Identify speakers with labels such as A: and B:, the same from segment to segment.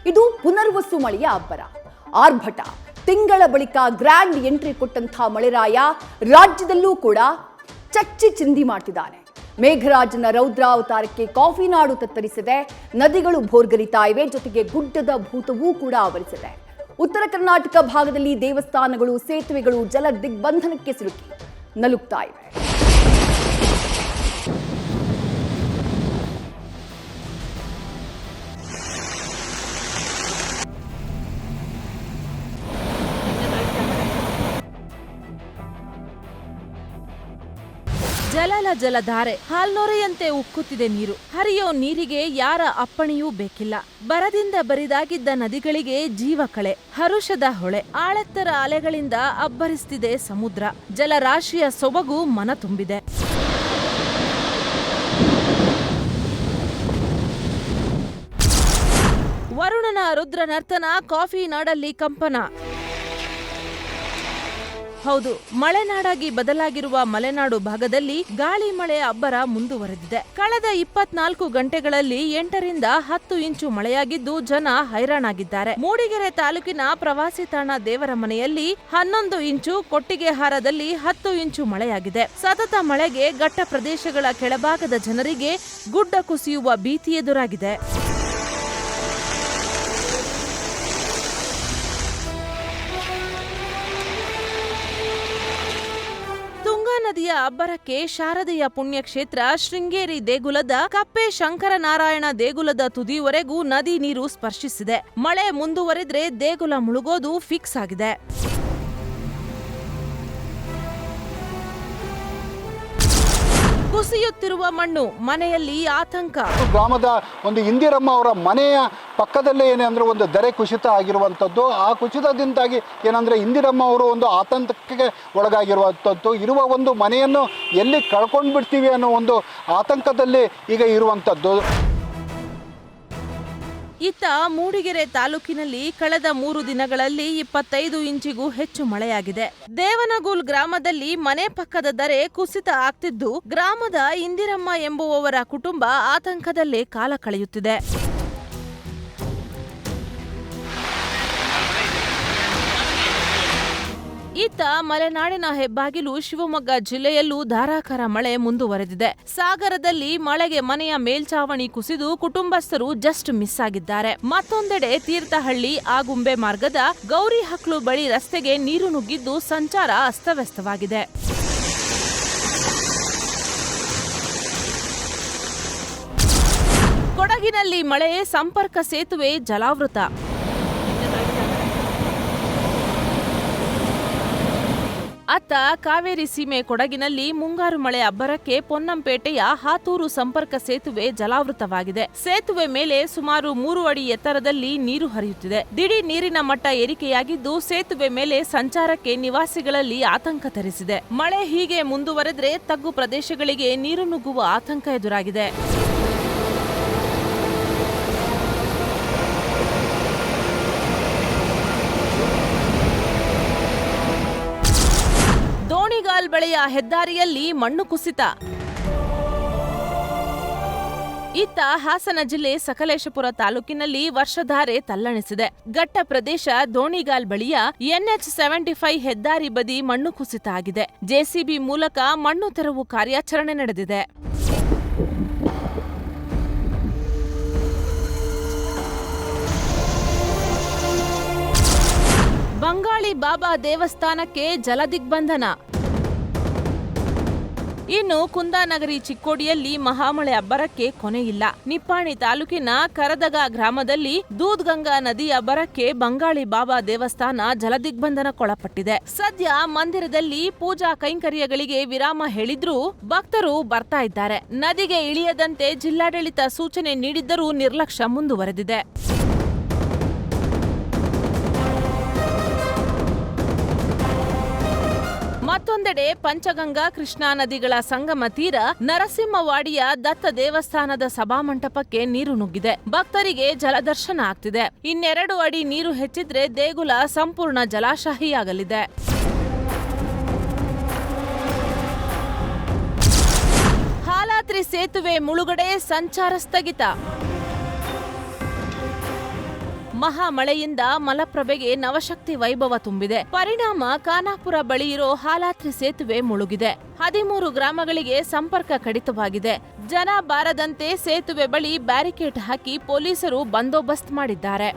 A: ಇದು ಪುನರ್ವಸು ಮಳೆಯ ಅಬ್ಬರ, ಆರ್ಭಟ. ತಿಂಗಳ ಬಳಿಕ ಗ್ರ್ಯಾಂಡ್ ಎಂಟ್ರಿ ಕೊಟ್ಟಂಥ ಮಳೆರಾಯ ರಾಜ್ಯದಲ್ಲೂ ಕೂಡ ಚಚ್ಚಿ ಚಿಂದಿ ಮಾಡ್ತಿದ್ದಾನೆ. ಮೇಘರಾಜನ ರೌದ್ರಾವತಾರಕ್ಕೆ ಕಾಫಿ ನಾಡು ತತ್ತರಿಸಿದೆ. ನದಿಗಳು ಭೋರ್ಗರಿತಾ ಇವೆ, ಜೊತೆಗೆ ಗುಡ್ಡದ ಭೂತವೂ ಕೂಡ ಆವರಿಸಿದೆ. ಉತ್ತರ ಕರ್ನಾಟಕ ಭಾಗದಲ್ಲಿ ದೇವಸ್ಥಾನಗಳು, ಸೇತುವೆಗಳು ಜಲ ದಿಗ್ಬಂಧನಕ್ಕೆ ಸಿಲುಕಿ ನಲುಗ್ತಾ ಇವೆ.
B: ಜಲಲ ಜಲಧಾರೆ, ಹಾಲ್ನೊರೆಯಂತೆ ಉಕ್ಕುತ್ತಿದೆ ನೀರು. ಹರಿಯೋ ನೀರಿಗೆ ಯಾರ ಅಪ್ಪಣೆಯೂ ಬೇಕಿಲ್ಲ. ಬರದಿಂದ ಬರಿದಾಗಿದ್ದ ನದಿಗಳಿಗೆ ಜೀವ ಕಳೆ, ಹರುಷದ ಹೊಳೆ. ಆಳೆತ್ತರ ಅಲೆಗಳಿಂದ ಅಬ್ಬರಿಸ್ತಿದೆ ಸಮುದ್ರ. ಜಲರಾಶಿಯ ಸೊಬಗು ಮನ ತುಂಬಿದೆ. ವರುಣನ ರುದ್ರ ನರ್ತನ, ಕಾಫಿ ನಾಡಲ್ಲಿ ಕಂಪನ. ಹೌದು, ಮಳೆನಾಡಾಗಿ ಬದಲಾಗಿರುವ ಮಲೆನಾಡು ಭಾಗದಲ್ಲಿ ಗಾಳಿ ಮಳೆ ಅಬ್ಬರ ಮುಂದುವರೆದಿದೆ. ಕಳೆದ 24 ಗಂಟೆಗಳಲ್ಲಿ 8 ರಿಂದ 10 ಇಂಚು ಮಳೆಯಾಗಿದ್ದು ಜನ ಹೈರಾಣಾಗಿದ್ದಾರೆ. ಮೂಡಿಗೆರೆ ತಾಲೂಕಿನ ಪ್ರವಾಸಿ ತಾಣ ದೇವರಮನೆಯಲ್ಲಿ 11 ಇಂಚು, ಕೊಟ್ಟಿಗೆಹಾರದಲ್ಲಿ 10 ಇಂಚು ಮಳೆಯಾಗಿದೆ. ಸತತ ಮಳೆಗೆ ಘಟ್ಟ ಪ್ರದೇಶಗಳ ಕೆಳಭಾಗದ ಜನರಿಗೆ ಗುಡ್ಡ ಕುಸಿಯುವ ಭೀತಿ ಎದುರಾಗಿದೆ. ನದಿಯ ಅಬ್ಬರಕ್ಕೆ ಶಾರದೆಯ ಪುಣ್ಯಕ್ಷೇತ್ರ ಶೃಂಗೇರಿ ದೇಗುಲದ ಕಪ್ಪೆ ಶಂಕರನಾರಾಯಣ ದೇಗುಲದ ತುದಿವರೆಗೂ ನದಿ ನೀರು ಸ್ಪರ್ಶಿಸಿದೆ. ಮಳೆ ಮುಂದುವರೆದ್ರೆ ದೇಗುಲ ಮುಳುಗೋದು ಫಿಕ್ಸ್ ಆಗಿದೆ. ಕುಸಿಯುತ್ತಿರುವ ಮಣ್ಣು, ಮನೆಯಲ್ಲಿ ಆತಂಕ.
C: ಗ್ರಾಮದ ಒಂದು ಇಂದಿರಮ್ಮ ಅವರ ಮನೆಯ ಪಕ್ಕದಲ್ಲೇ ಏನಂದ್ರೆ ಒಂದು ದರೆ ಕುಸಿತ ಆಗಿರುವಂಥದ್ದು. ಆ ಕುಸಿತದಿಂದಾಗಿ ಏನಂದ್ರೆ ಇಂದಿರಮ್ಮ ಅವರು ಒಂದು ಆತಂಕಕ್ಕೆ ಒಳಗಾಗಿರುವಂಥದ್ದು. ಇರುವ ಒಂದು ಮನೆಯನ್ನು ಎಲ್ಲಿ ಕಳ್ಕೊಂಡು ಬಿಡ್ತೀವಿ ಅನ್ನೋ ಒಂದು ಆತಂಕದಲ್ಲಿ ಈಗ ಇರುವಂಥದ್ದು.
B: ಇತ್ತ ಮೂಡಿಗೆರೆ ತಾಲೂಕಿನಲ್ಲಿ ಕಳೆದ 3 ದಿನಗಳಲ್ಲಿ 25 ಇಂಚಿಗೂ ಹೆಚ್ಚು ಮಳೆಯಾಗಿದೆ. ದೇವನಗೂಲ್ ಗ್ರಾಮದಲ್ಲಿ ಮನೆ ಪಕ್ಕದ ದರೆ ಕುಸಿತ ಆಗ್ತಿದ್ದು ಗ್ರಾಮದ ಇಂದಿರಮ್ಮ ಎಂಬುವವರ ಕುಟುಂಬ ಆತಂಕದಲ್ಲೇ ಕಾಲ ಕಳೆಯುತ್ತಿದೆ. ಇತ್ತ ಮಲೆನಾಡಿನ ಹೆಬ್ಬಾಗಿಲು ಶಿವಮೊಗ್ಗ ಜಿಲ್ಲೆಯಲ್ಲೂ ಧಾರಾಕಾರ ಮಳೆ ಮುಂದುವರೆದಿದೆ. ಸಾಗರದಲ್ಲಿ ಮಳೆಗೆ ಮನೆಯ ಮೇಲ್ಚಾವಣಿ ಕುಸಿದು ಕುಟುಂಬಸ್ಥರು ಜಸ್ಟ್ ಮಿಸ್ ಆಗಿದ್ದಾರೆ. ಮತ್ತೊಂದೆಡೆ ತೀರ್ಥಹಳ್ಳಿ ಆಗುಂಬೆ ಮಾರ್ಗದ ಗೌರಿಹಕ್ಲು ಬಳಿ ರಸ್ತೆಗೆ ನೀರು ನುಗ್ಗಿದ್ದು ಸಂಚಾರ ಅಸ್ತವ್ಯಸ್ತವಾಗಿದೆ. ಕೊಡಗಿನಲ್ಲಿ ಮಳೆ, ಸಂಪರ್ಕ ಸೇತುವೆ ಜಲಾವೃತ. ಅತ್ತ ಕಾವೇರಿ ಸೀಮೆ ಕೊಡಗಿನಲ್ಲಿ ಮುಂಗಾರು ಮಳೆ ಅಬ್ಬರಕ್ಕೆ ಪೊನ್ನಂಪೇಟೆಯ ಹಾತೂರು ಸಂಪರ್ಕ ಸೇತುವೆ ಜಲಾವೃತವಾಗಿದೆ. ಸೇತುವೆ ಮೇಲೆ ಸುಮಾರು 3 ಅಡಿ ಎತ್ತರದಲ್ಲಿ ನೀರು ಹರಿಯುತ್ತಿದೆ. ದಿಢೀರ್ ನೀರಿನ ಮಟ್ಟ ಏರಿಕೆಯಾಗಿದ್ದು ಸೇತುವೆ ಮೇಲೆ ಸಂಚಾರಕ್ಕೆ ನಿವಾಸಿಗಳಲ್ಲಿ ಆತಂಕ ತರಿಸಿದೆ. ಮಳೆ ಹೀಗೆ ಮುಂದುವರೆದ್ರೆ ತಗ್ಗು ಪ್ರದೇಶಗಳಿಗೆ ನೀರು ನುಗ್ಗುವ ಆತಂಕ ಎದುರಾಗಿದೆ. ದೋಣಿಗಾಲ್ ಬಳಿಯ ಹೆದ್ದಾರಿಯಲ್ಲಿ ಮಣ್ಣು ಕುಸಿತ. ಇತ್ತ ಹಾಸನ ಜಿಲ್ಲೆ ಸಕಲೇಶಪುರ ತಾಲೂಕಿನಲ್ಲಿ ವರ್ಷಧಾರೆ ತಲ್ಲಣಿಸಿದೆ. ಘಟ್ಟ ಪ್ರದೇಶ ದೋಣಿಗಾಲ್ ಬಳಿಯ NH75 ಹೆದ್ದಾರಿ ಬದಿ ಮಣ್ಣು ಕುಸಿತ ಆಗಿದೆ. ಜೆಸಿಬಿ ಮೂಲಕ ಮಣ್ಣು ತೆರವು ಕಾರ್ಯಾಚರಣೆ ನಡೆದಿದೆ. ಬಂಗಾಳಿ ಬಾಬಾ ದೇವಸ್ಥಾನಕ್ಕೆ ಜಲದಿಗ್ಬಂಧನ. ಇನ್ನು ಕುಂದಾನಗರಿ ಚಿಕ್ಕೋಡಿಯಲ್ಲಿ ಮಹಾಮಳೆ ಅಬ್ಬರಕ್ಕೆ ಕೊನೆಯಿಲ್ಲ. ನಿಪ್ಪಾಣಿ ತಾಲೂಕಿನ ಕರದಗ ಗ್ರಾಮದಲ್ಲಿ ದೂದ್ಗಂಗಾ ನದಿ ಅಬ್ಬರಕ್ಕೆ ಬಂಗಾಳಿ ಬಾಬಾ ದೇವಸ್ಥಾನ ಜಲದಿಗ್ಬಂಧನಕ್ಕೊಳಪಟ್ಟಿದೆ. ಸದ್ಯ ಮಂದಿರದಲ್ಲಿ ಪೂಜಾ ಕೈಂಕರ್ಯಗಳಿಗೆ ವಿರಾಮ ಹೇಳಿದ್ರೂ ಭಕ್ತರು ಬರ್ತಾ ಇದ್ದಾರೆ. ನದಿಗೆ ಇಳಿಯದಂತೆ ಜಿಲ್ಲಾಡಳಿತ ಸೂಚನೆ ನೀಡಿದ್ದರೂ ನಿರ್ಲಕ್ಷ್ಯ ಮುಂದುವರೆದಿದೆ. ಮತ್ತೊಂದೆಡೆ ಪಂಚಗಂಗಾ ಕೃಷ್ಣಾ ನದಿಗಳ ಸಂಗಮ ತೀರ ನರಸಿಂಹವಾಡಿಯ ದತ್ತ ದೇವಸ್ಥಾನದ ಸಭಾಮಂಟಪಕ್ಕೆ ನೀರು ನುಗ್ಗಿದೆ. ಭಕ್ತರಿಗೆ ಜಲದರ್ಶನ ಆಗ್ತಿದೆ. 2 ಅಡಿ ನೀರು ಹೆಚ್ಚಿದ್ರೆ ದೇಗುಲ ಸಂಪೂರ್ಣ ಜಲಾಶಾಹಿಯಾಗಲಿದೆ. ಹಾಲಾದ್ರಿ ಸೇತುವೆ ಮುಳುಗಡೆ, ಸಂಚಾರ ಸ್ಥಗಿತ. ಮಹಾ ಮಳೆಯಿಂದ ಮಲಪ್ರಭೆಗೆ ನವಶಕ್ತಿ ವೈಭವ ತುಂಬಿದೆ. ಪರಿಣಾಮ ಖಾನಾಪುರ ಬಳಿ ಇರೋ ಹಾಲಾತ್ರಿ ಸೇತುವೆ ಮುಳುಗಿದೆ. 13 ಗ್ರಾಮಗಳಿಗೆ ಸಂಪರ್ಕ ಕಡಿತವಾಗಿದೆ. ಜನ ಬಾರದಂತೆ ಸೇತುವೆ ಬಳಿ ಬ್ಯಾರಿಕೇಡ್ ಹಾಕಿ ಪೊಲೀಸರು ಬಂದೋಬಸ್ತ್ ಮಾಡಿದ್ದಾರೆ.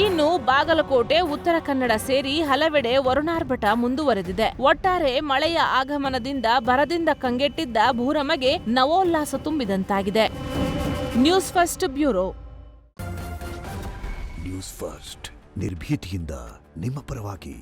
B: ಇನ್ನು ಬಾಗಲಕೋಟೆ, ಉತ್ತರ ಕನ್ನಡ ಸೇರಿ ಹಲವೆಡೆ ವರುಣಾರ್ಭಟ ಮುಂದುವರೆದಿದೆ. ಒಟ್ಟಾರೆ ಮಳೆಯ ಆಗಮನದಿಂದ ಬರದಿಂದ ಕಂಗೆಟ್ಟಿದ್ದ ಭೂರಮಗೆ ನವೋಲ್ಲಾಸ ತುಂಬಿದಂತಾಗಿದೆ. News first bureau.
D: News first ನಿರ್ಭೀತಿಯಿಂದ ನಿಮ್ಮ ಪರವಾಗಿ.